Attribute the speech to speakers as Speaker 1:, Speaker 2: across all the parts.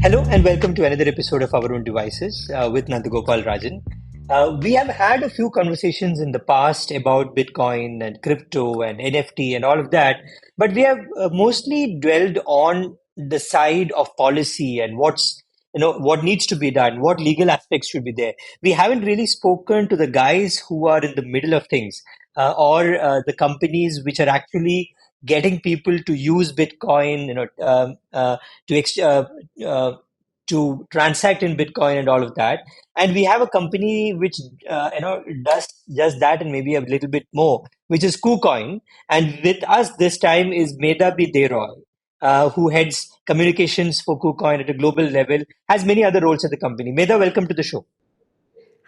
Speaker 1: Hello and welcome to another episode of Our Own Devices with Nandagopal Rajan. We have had a few conversations in the past about Bitcoin and crypto and NFT and all of that, but we have mostly dwelled on the side of policy and what needs to be done, what legal aspects should be there. We haven't really spoken to the guys who are in the middle of things or the companies which are actually getting people to use Bitcoin, to uh, to transact in Bitcoin and all of that. And we have a company which does just that and maybe a little bit more, which is KuCoin. And with us this time is Medha B Dey Roy, who heads communications for KuCoin at a global level, has many other roles at the company. Medha, welcome to the show.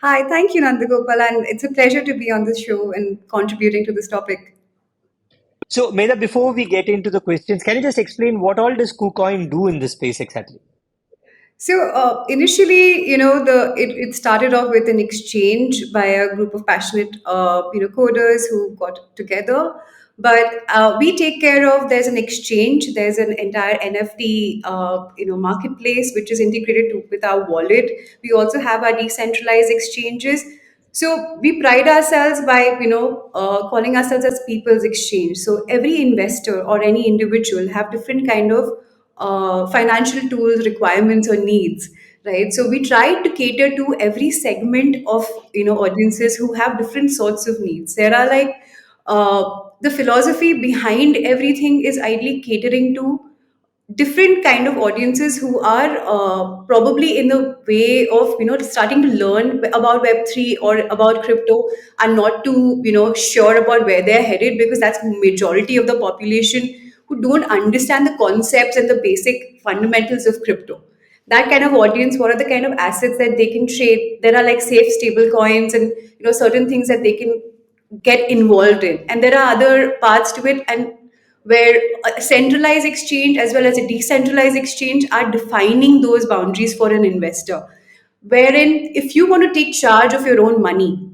Speaker 2: Hi, thank you, Nandagopal, and it's a pleasure to be on this show and contributing to this topic.
Speaker 1: So, Medha, before we get into the questions, can you just explain what all does KuCoin do in this space exactly?
Speaker 2: So initially, it started off with an exchange by a group of passionate coders who got together. But we take care of there's an exchange, there's an entire NFT marketplace which is integrated with our wallet. We also have our decentralized exchanges. So we pride ourselves by calling ourselves as people's exchange. So every investor or any individual have different kind of financial tools requirements or needs, right? So we try to cater to every segment of audiences who have different sorts of needs. There are like the philosophy behind everything is ideally catering to different kind of audiences who are probably in the way of starting to learn about web3 or about crypto, and not too sure about where they're headed, because that's majority of the population who don't understand the concepts and the basic fundamentals of crypto. That kind of audience, what are the kind of assets that they can trade? There are like safe stable coins and certain things that they can get involved in, and there are other parts to it, and where a centralized exchange as well as a decentralized exchange are defining those boundaries for an investor. Wherein, if you want to take charge of your own money,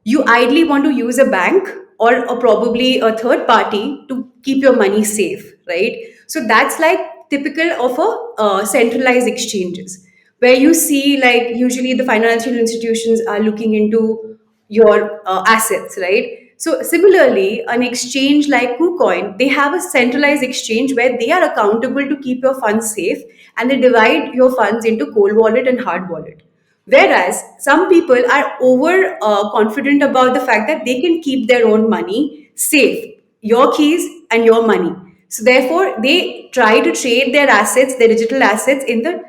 Speaker 2: you ideally want to use a bank or probably a third party to keep your money safe, right? So that's like typical of a centralized exchanges, where you see like usually the financial institutions are looking into your assets, right? So similarly, an exchange like KuCoin, they have a centralized exchange where they are accountable to keep your funds safe, and they divide your funds into cold wallet and hard wallet. Whereas some people are over confident about the fact that they can keep their own money safe, your keys and your money. So therefore, they try to trade their assets, their digital assets, in the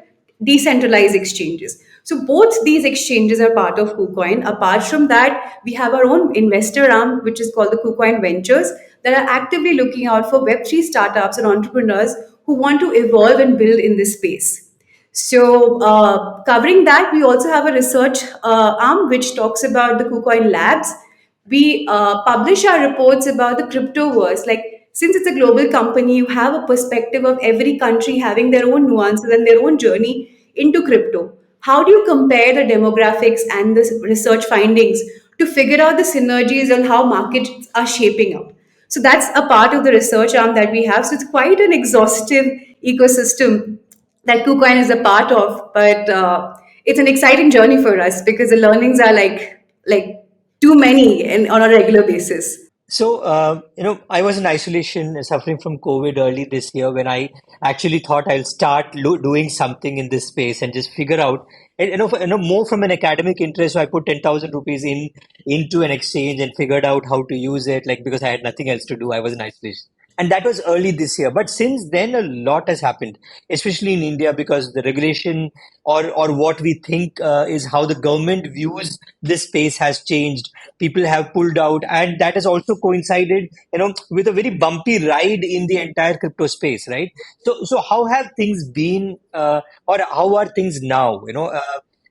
Speaker 2: decentralized exchanges. So both these exchanges are part of KuCoin. Apart from that, we have our own investor arm, which is called the KuCoin Ventures, that are actively looking out for Web3 startups and entrepreneurs who want to evolve and build in this space. So, covering that, we also have a research arm which talks about the KuCoin Labs. We publish our reports about the cryptoverse. Like, since it's a global company, you have a perspective of every country having their own nuances and their own journey into crypto. How do you compare the demographics and the research findings to figure out the synergies on how markets are shaping up? So that's a part of the research arm that we have. So it's quite an exhaustive ecosystem that KuCoin is a part of. But it's an exciting journey for us because the learnings are like too many and on a regular basis.
Speaker 1: So, I was in isolation suffering from COVID early this year when I actually thought I'll start doing something in this space and just figure out, and, more from an academic interest. So I put 10,000 rupees into an exchange and figured out how to use it, like because I had nothing else to do. I was in isolation. And that was early this year. But since then, a lot has happened, especially in India, because the regulation or what we think is how the government views this space has changed. People have pulled out, and that has also coincided, with a very bumpy ride in the entire crypto space, right? So how have things been, or how are things now?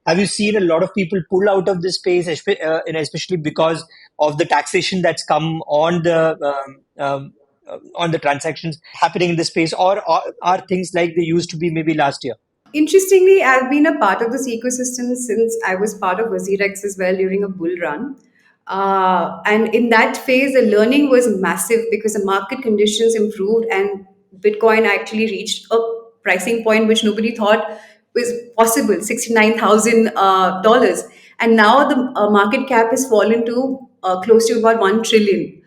Speaker 1: Have you seen a lot of people pull out of this space, and especially because of the taxation that's come on the transactions happening in the space, or are things like they used to be maybe last year?
Speaker 2: Interestingly, I've been a part of this ecosystem since I was part of Wazirex as well during a bull run. And in that phase, the learning was massive because the market conditions improved and Bitcoin actually reached a pricing point which nobody thought was possible, $69,000, and now the market cap has fallen to close to about $1 trillion.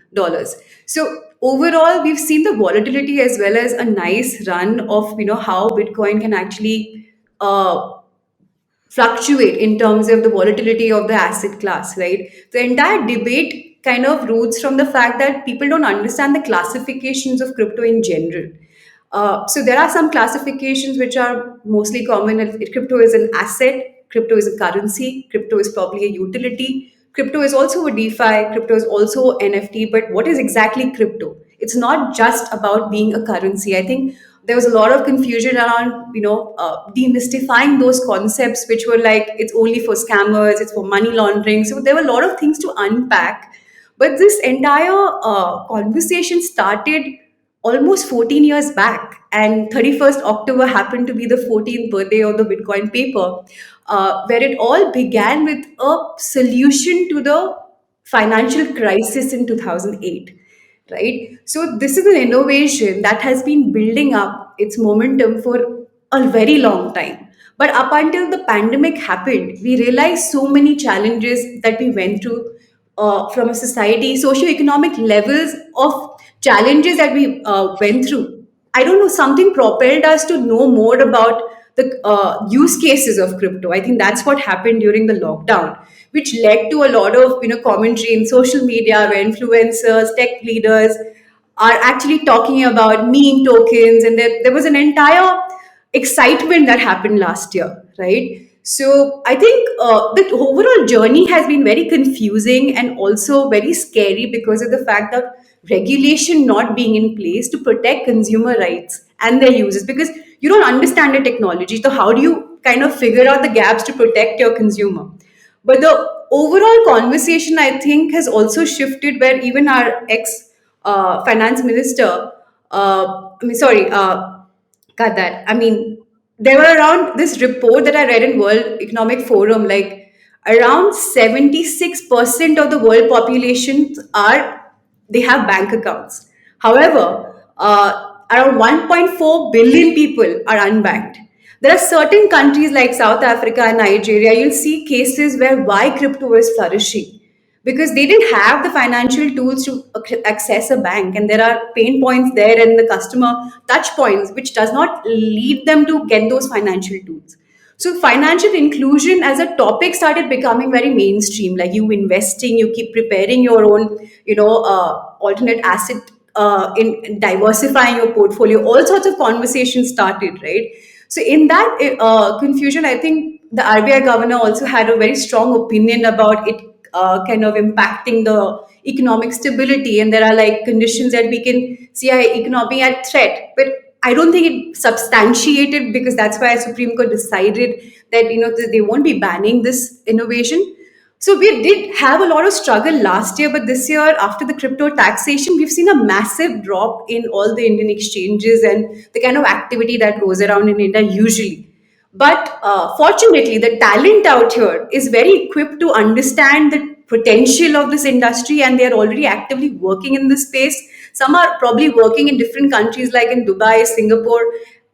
Speaker 2: So overall, we've seen the volatility as well as a nice run of how Bitcoin can actually fluctuate in terms of the volatility of the asset class, right? The entire debate kind of roots from the fact that people don't understand the classifications of crypto in general. So there are some classifications which are mostly common. Crypto is an asset, crypto is a currency, crypto is probably a utility, crypto is also a DeFi, crypto is also NFT. But what is exactly crypto? It's not just about being a currency. I think there was a lot of confusion around demystifying those concepts, which were like it's only for scammers, it's for money laundering. So there were a lot of things to unpack, but this entire conversation started almost 14 years back, and 31st October happened to be the 14th birthday of the Bitcoin paper, where it all began with a solution to the financial crisis in 2008, right? So this is an innovation that has been building up its momentum for a very long time. But up until the pandemic happened, we realized so many challenges that we went through from a society, socio-economic levels of challenges that we went through. I don't know, something propelled us to know more about the use cases of crypto. I think that's what happened during the lockdown, which led to a lot of commentary in social media where influencers, tech leaders are actually talking about meme tokens, and there was an entire excitement that happened last year, right? So I think the overall journey has been very confusing and also very scary because of the fact that regulation not being in place to protect consumer rights and their users, because you don't understand the technology. So how do you kind of figure out the gaps to protect your consumer? But the overall conversation, I think, has also shifted where even our ex finance minister, cut that. I mean, there were around this report that I read in World Economic Forum, like around 76% of the world population they have bank accounts. However, around 1.4 billion people are unbanked. There are certain countries like South Africa and Nigeria, you'll see cases where why crypto is flourishing because they didn't have the financial tools to access a bank, and there are pain points there and the customer touch points which does not lead them to get those financial tools. So financial inclusion as a topic started becoming very mainstream, like you investing, you keep preparing your own alternate asset, in diversifying your portfolio, all sorts of conversations started, right? So in that confusion, I think the RBI governor also had a very strong opinion about it kind of impacting the economic stability, and there are like conditions that we can see our economy at threat. But I don't think it substantiated, because that's why Supreme Court decided that they won't be banning this innovation. So we did have a lot of struggle last year, but this year, after the crypto taxation, we've seen a massive drop in all the Indian exchanges and the kind of activity that goes around in India usually. But fortunately, the talent out here is very equipped to understand the potential of this industry, and they are already actively working in this space. Some are probably working in different countries like in Dubai, Singapore.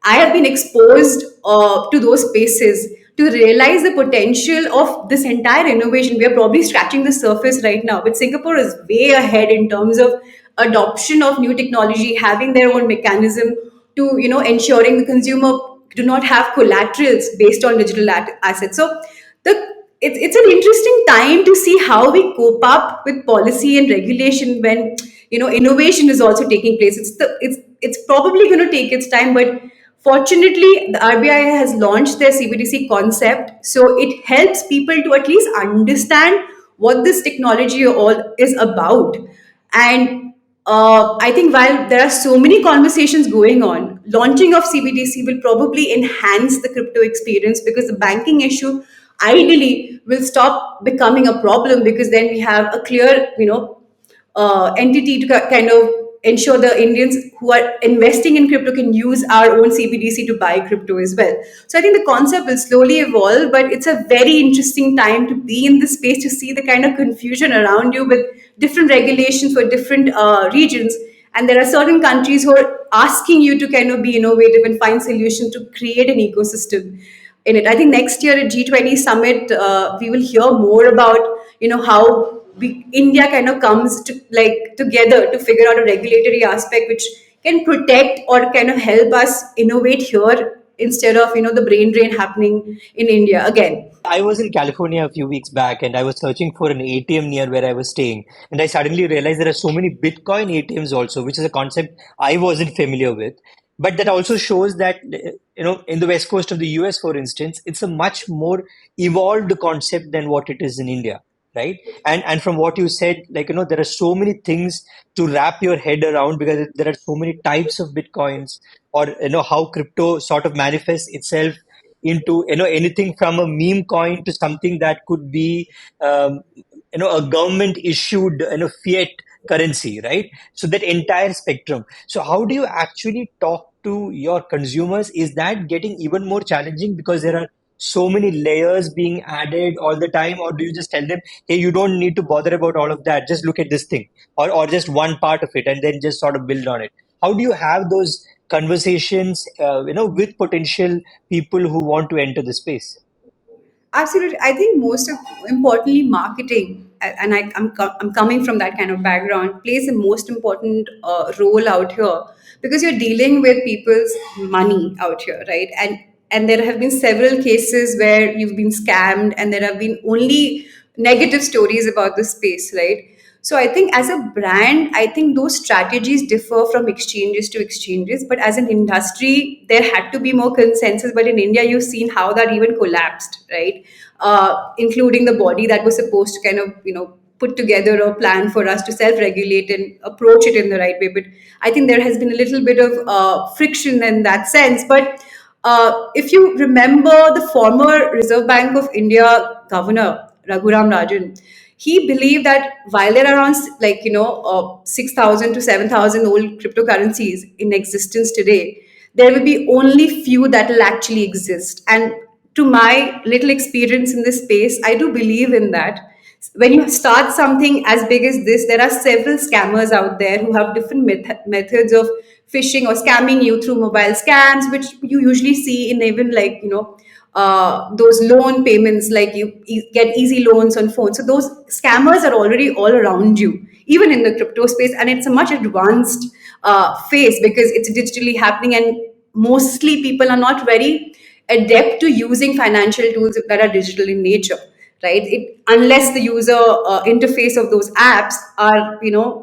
Speaker 2: I have been exposed to those spaces to realize the potential of this entire innovation. We are probably scratching the surface right now, but Singapore is way ahead in terms of adoption of new technology, having their own mechanism to ensuring the consumer do not have collaterals based on digital assets. So it's an interesting time to see how we cope up with policy and regulation when innovation is also taking place. It's probably going to take its time, but fortunately the RBI has launched their CBDC concept, so it helps people to at least understand what this technology all is about. And I think while there are so many conversations going on, launching of CBDC will probably enhance the crypto experience, because the banking issue ideally will stop becoming a problem, because then we have a clear, entity to kind of ensure the Indians who are investing in crypto can use our own CBDC to buy crypto as well. So I think the concept will slowly evolve, but it's a very interesting time to be in this space to see the kind of confusion around you with different regulations for different regions. And there are certain countries who are asking you to kind of be innovative and find solutions to create an ecosystem. in it. I think next year at G20 summit, we will hear more about how India kind of comes to like together to figure out a regulatory aspect which can protect or kind of help us innovate here instead of the brain drain happening in India again.
Speaker 1: I was in California a few weeks back and I was searching for an ATM near where I was staying. And I suddenly realized there are so many Bitcoin ATMs also, which is a concept I wasn't familiar with. But that also shows that, in the west coast of the US, for instance, it's a much more evolved concept than what it is in India, right? And from what you said, there are so many things to wrap your head around because there are so many types of Bitcoins, or, how crypto sort of manifests itself into anything from a meme coin to something that could be a government issued fiat currency, right? So that entire spectrum. So how do you actually talk to your consumers? Is that getting even more challenging because there are so many layers being added all the time? Or do you just tell them, hey, you don't need to bother about all of that, just look at this thing, or just one part of it and then just sort of build on it? How do you have those conversations with potential people who want to enter the space?
Speaker 2: Absolutely. I think importantly, marketing, and I'm coming from that kind of background, plays the most important role out here because you're dealing with people's money out here, right? And there have been several cases where you've been scammed, and there have been only negative stories about the space, right? So I think as a brand, I think those strategies differ from exchanges to exchanges. But as an industry, there had to be more consensus. But in India, you've seen how that even collapsed, right? Including the body that was supposed to kind of put together a plan for us to self-regulate and approach it in the right way. But I think there has been a little bit of friction in that sense. But if you remember the former Reserve Bank of India governor, Raghuram Rajan, he believed that while there are around 6,000 to 7,000 old cryptocurrencies in existence today, there will be only few that will actually exist. And to my little experience in this space, I do believe in that. When you start something as big as this, there are several scammers out there who have different methods of phishing or scamming you through mobile scams, which you usually see in even those loan payments, like get easy loans on phone. So those scammers are already all around you, even in the crypto space, and it's a much advanced phase because it's digitally happening, and mostly people are not very adept to using financial tools that are digital in nature, right? Unless the user interface of those apps are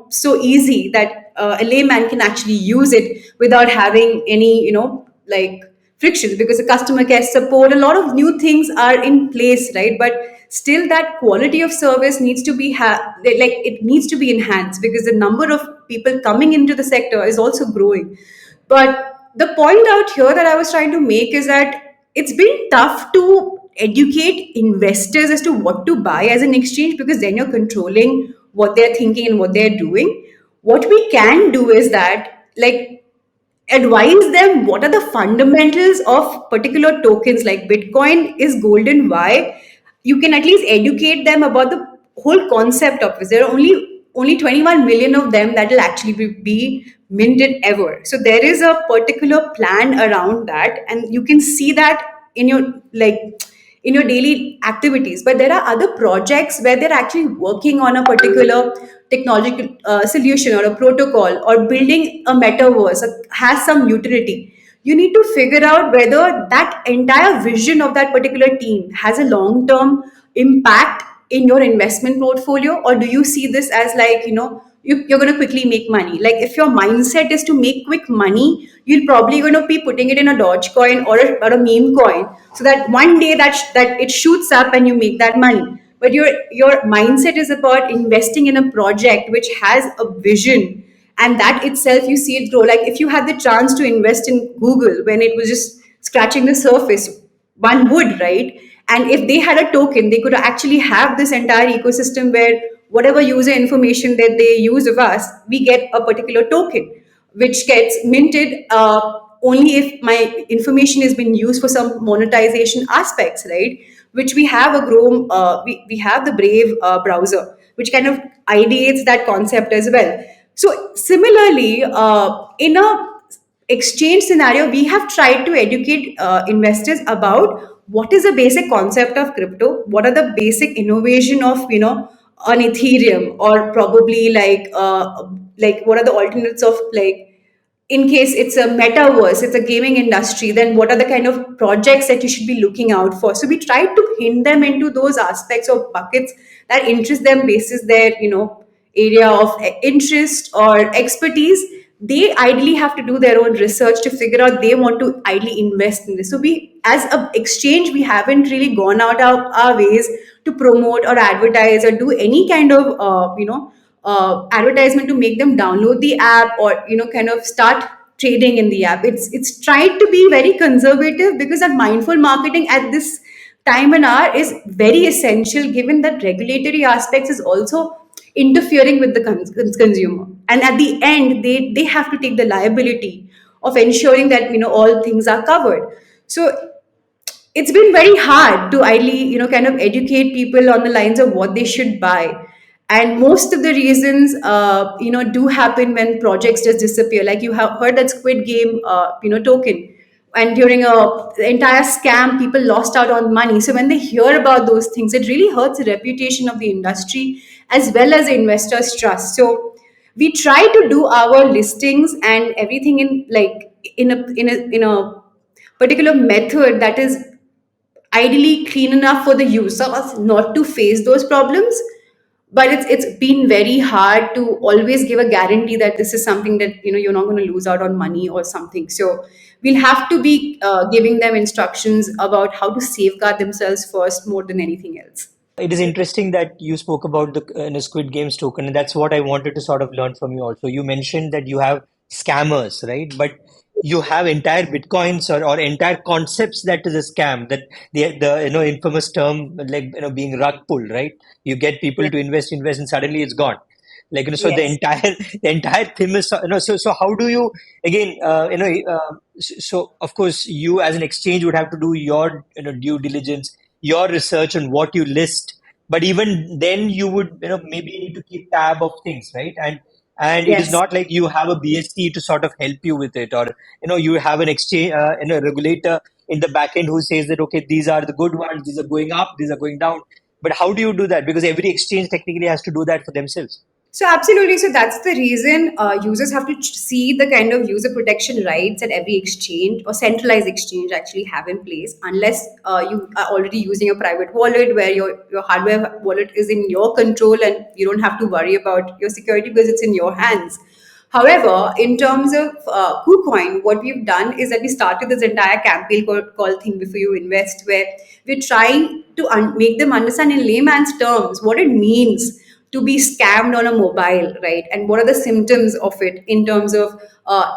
Speaker 2: so easy that a layman can actually use it without having any like frictions, because the customer care support, a lot of new things are in place, right? But still that quality of service needs to be it needs to be enhanced because the number of people coming into the sector is also growing. But the point out here that I was trying to make is that it's been tough to educate investors as to what to buy as an exchange, because then you're controlling what they're thinking and what they're doing. What we can do is that, like, advise them what are the fundamentals of particular tokens. Like Bitcoin is golden, why? You can at least educate them about the whole concept of it. There are only 21 million of them that will actually be minted ever. So there is a particular plan around that, and you can see that in your in your daily activities. But there are other projects where they're actually working on a particular technological solution or a protocol or building a metaverse, has some utility. You need to figure out whether that entire vision of that particular team has a long term impact in your investment portfolio, or do you see this as you're going to quickly make money? Like if your mindset is to make quick money, you're probably going to be putting it in a Dogecoin or a meme coin, so that one day that it shoots up and you make that money. But your mindset is about investing in a project which has a vision, and that itself you see it grow. Like if you had the chance to invest in Google when it was just scratching the surface, one would, right? And if they had a token, they could actually have this entire ecosystem where whatever user information that they use of us, we get a particular token which gets minted only if my information has been used for some monetization aspects, right? Which we have a Chrome, we have the Brave browser, which kind of ideates that concept as well. So similarly, in a exchange scenario, we have tried to educate investors about what is the basic concept of crypto, what are the basic innovation of on Ethereum, or probably like what are the alternates of, like, in case it's a metaverse, it's a gaming industry, then what are the kind of projects that you should be looking out for? So we try to hint them into those aspects or buckets that interest them basis their area of interest or expertise. They ideally have to do their own research to figure out they want to ideally invest in this. So we, as a exchange, we haven't really gone out our ways to promote or advertise or do any kind of advertisement to make them download the app or kind of start trading in the app. It's tried to be very conservative because that mindful marketing at this time and hour is very essential, given that regulatory aspects is also interfering with the consumer, and at the end they have to take the liability of ensuring that all things are covered. So it's been very hard to idly kind of educate people on the lines of what they should buy. And most of the reasons do happen when projects just disappear. Like, you have heard that Squid Game token, and during the entire scam, people lost out on money. So when they hear about those things, it really hurts the reputation of the industry as well as the investors trust. So we try to do our listings and everything in, like, in a particular method that is ideally clean enough for the users not to face those problems. But it's been very hard to always give a guarantee that this is something that you're not going to lose out on money or something. So we'll have to be giving them instructions about how to safeguard themselves first, more than anything else.
Speaker 1: It is interesting that you spoke about the Squid Games token, and that's what I wanted to sort of learn from you also. You mentioned that you have scammers, right? But you have entire bitcoins or entire concepts that is a scam. That the infamous term, like, being rug pull, right? You get people
Speaker 2: Yeah.
Speaker 1: to invest, and suddenly it's gone. Like, so the
Speaker 2: Yes.
Speaker 1: entire the entire thing is, so how do you, again, so of course you as an exchange would have to do your due diligence, your research on what you list, but even then you would maybe need to keep tab of things, right? And it is
Speaker 2: Yes.
Speaker 1: not like you have a BSC to sort of help you with it, or you have an exchange regulator in the back end who says that, okay, these are the good ones, these are going up, these are going down. But how do you do that? Because every exchange technically has to do that for themselves.
Speaker 2: So absolutely. So that's the reason users have to see the kind of user protection rights that every exchange or centralized exchange actually have in place, unless you are already using a private wallet where your hardware wallet is in your control and you don't have to worry about your security because it's in your hands. However, in terms of KuCoin, what we've done is that we started this entire campaign called Think Before You Invest, where we're trying to make them understand in layman's terms what it means to be scammed on a mobile, right? And what are the symptoms of it in terms of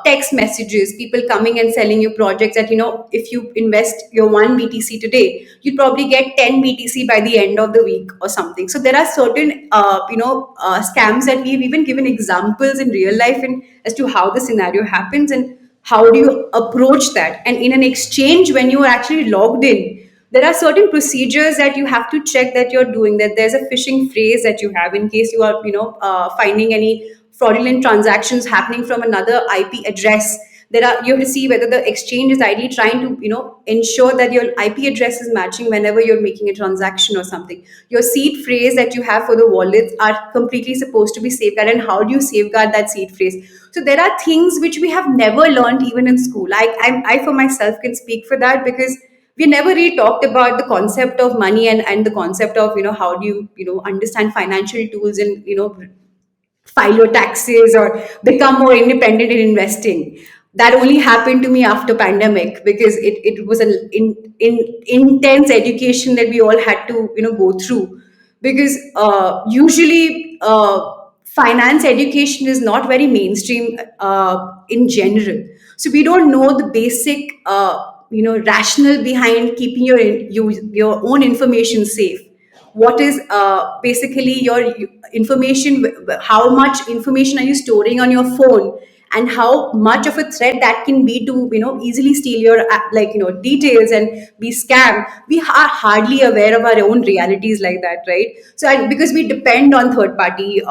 Speaker 2: text messages, people coming and selling you projects that, if you invest your one BTC today, you'd probably get 10 BTC by the end of the week or something. So there are certain, scams that we've even given examples in real life in, as to how the scenario happens and how do you approach that. And in an exchange, when you are actually logged in, there are certain procedures that you have to check that you're doing, that there's a phishing phrase that you have in case you are finding any fraudulent transactions happening from another IP address. There are, you have to see whether the exchange is ideally trying to ensure that your IP address is matching whenever you're making a transaction or something. Your seed phrase that you have for the wallets are completely supposed to be safeguarded, and how do you safeguard that seed phrase? So there are things which we have never learned even in school. I for myself can speak for that, because we never really talked about the concept of money, and the concept of how do you understand financial tools and file your taxes or become more independent in investing. That only happened to me after pandemic, because it was an intense education that we all had to go through, because usually finance education is not very mainstream in general. So we don't know the basic rationale behind keeping your own information safe. What is basically your information, how much information are you storing on your phone, and how much of a threat that can be to easily steal your details and be scammed. We are hardly aware of our own realities like that, right? So because we depend on third party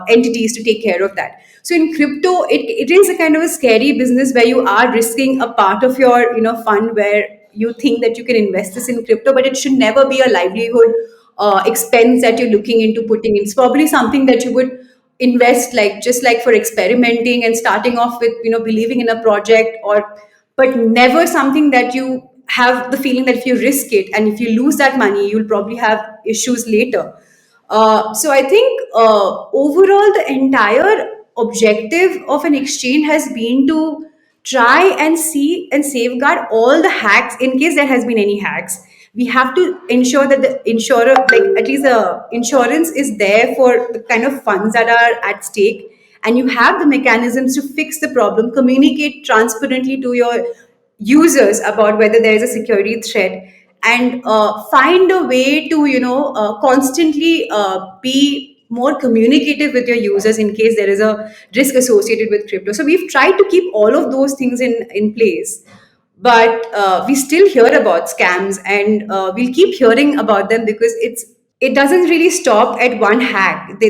Speaker 2: entities to take care of that. So in crypto, it is a kind of a scary business where you are risking a part of your fund, where you think that you can invest this in crypto, but it should never be a livelihood expense that you're looking into putting in. It's probably something that you would invest like just like for experimenting and starting off with, believing in a project, or but never something that you have the feeling that if you risk it and if you lose that money, you'll probably have issues later. So I think overall, the entire objective of an exchange has been to try and see and safeguard all the hacks in case there has been any hacks. We have to ensure that the insurer, like at least the insurance, is there for the kind of funds that are at stake, and you have the mechanisms to fix the problem, communicate transparently to your users about whether there is a security threat, and find a way to constantly be more communicative with your users in case there is a risk associated with crypto. So we've tried to keep all of those things in place, but we still hear about scams, and we'll keep hearing about them because it doesn't really stop at one hack.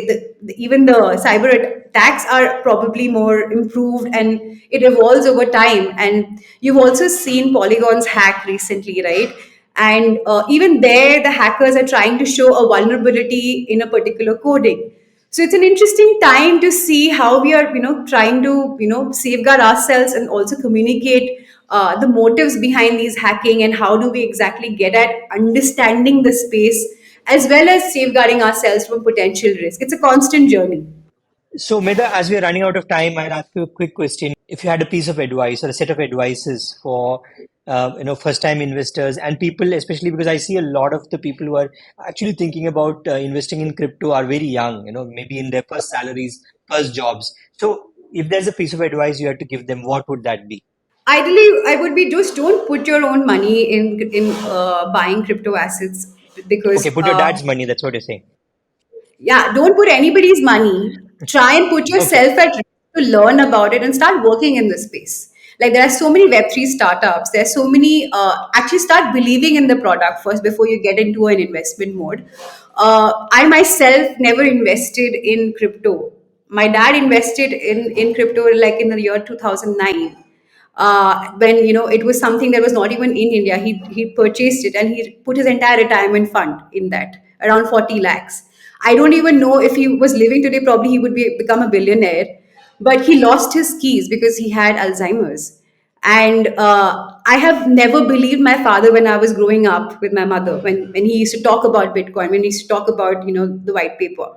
Speaker 2: Even the cyber attacks are probably more improved, and it evolves over time. And you've also seen Polygon's hack recently, right? And even there, the hackers are trying to show a vulnerability in a particular coding. So it's an interesting time to see how we are, trying to, safeguard ourselves and also communicate the motives behind these hacking, and how do we exactly get at understanding the space as well as safeguarding ourselves from potential risk. It's a constant journey.
Speaker 1: So, Medha, as we are running out of time, I'd ask you a quick question. If you had a piece of advice or a set of advices for, first-time investors and people, especially because I see a lot of the people who are actually thinking about investing in crypto are very young, maybe in their first salaries, first jobs. So, if there's a piece of advice you had to give them, what would that be?
Speaker 2: Ideally, I would be just don't put your own money in buying crypto assets, because
Speaker 1: Okay, put your dad's money. That's what you're saying.
Speaker 2: yeah, don't put anybody's money. Try and put
Speaker 1: Okay.
Speaker 2: yourself at risk to learn about it and start working in the space. Like there are so many Web3 startups. There's so many. Actually, start believing in the product first before you get into an investment mode. I myself never invested in crypto. My dad invested in crypto like in the year 2009, when it was something that was not even in India. He purchased it and he put his entire retirement fund in that, around 40 lakhs. I don't even know if he was living today. Probably he would become a billionaire, but he lost his keys because he had Alzheimer's. And I have never believed my father when I was growing up with my mother, when he used to talk about Bitcoin, when he used to talk about the white paper.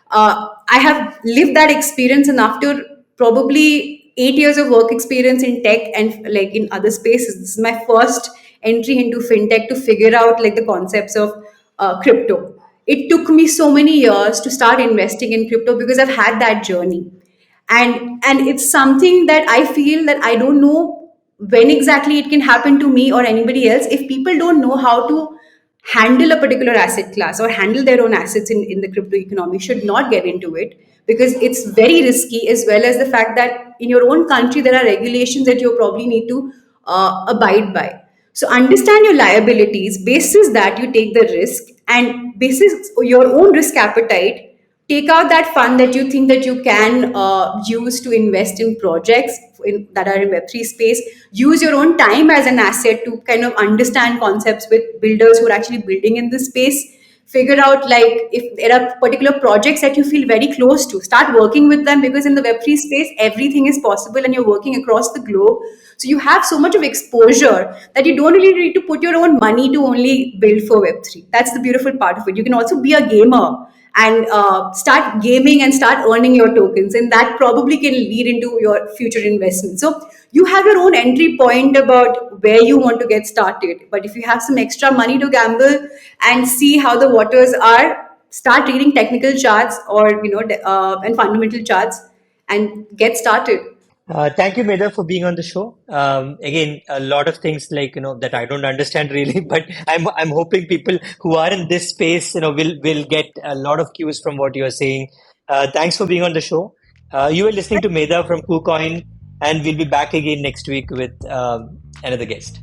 Speaker 2: I have lived that experience, and after probably 8 years of work experience in tech and like in other spaces, this is my first entry into fintech to figure out like the concepts of crypto. It took me so many years to start investing in crypto because I've had that journey, and it's something that I feel that I don't know when exactly it can happen to me or anybody else. If people don't know how to handle a particular asset class or handle their own assets in the crypto economy, should not get into it, because it's very risky, as well as the fact that in your own country there are regulations that you probably need to abide by. So understand your liabilities, basis that you take the risk, and basis your own risk appetite, take out that fund that you think that you can use to invest in projects that are in Web3 space. Use your own time as an asset to kind of understand concepts with builders who are actually building in this space. Figure out like if there are particular projects that you feel very close to, start working with them, because in the Web3 space everything is possible and you're working across the globe. So you have so much of exposure that you don't really need to put your own money to only build for Web3. That's the beautiful part of it. You can also be a gamer and start gaming and start earning your tokens, and that probably can lead into your future investment. So you have your own entry point about where you want to get started, but if you have some extra money to gamble and see how the waters are, start reading technical charts or and fundamental charts and get started.
Speaker 1: Thank you, Medha, for being on the show. Again, a lot of things like that I don't understand really, but I'm hoping people who are in this space, will get a lot of cues from what you are saying. Thanks for being on the show. You were listening to Medha from KuCoin, and we'll be back again next week with another guest.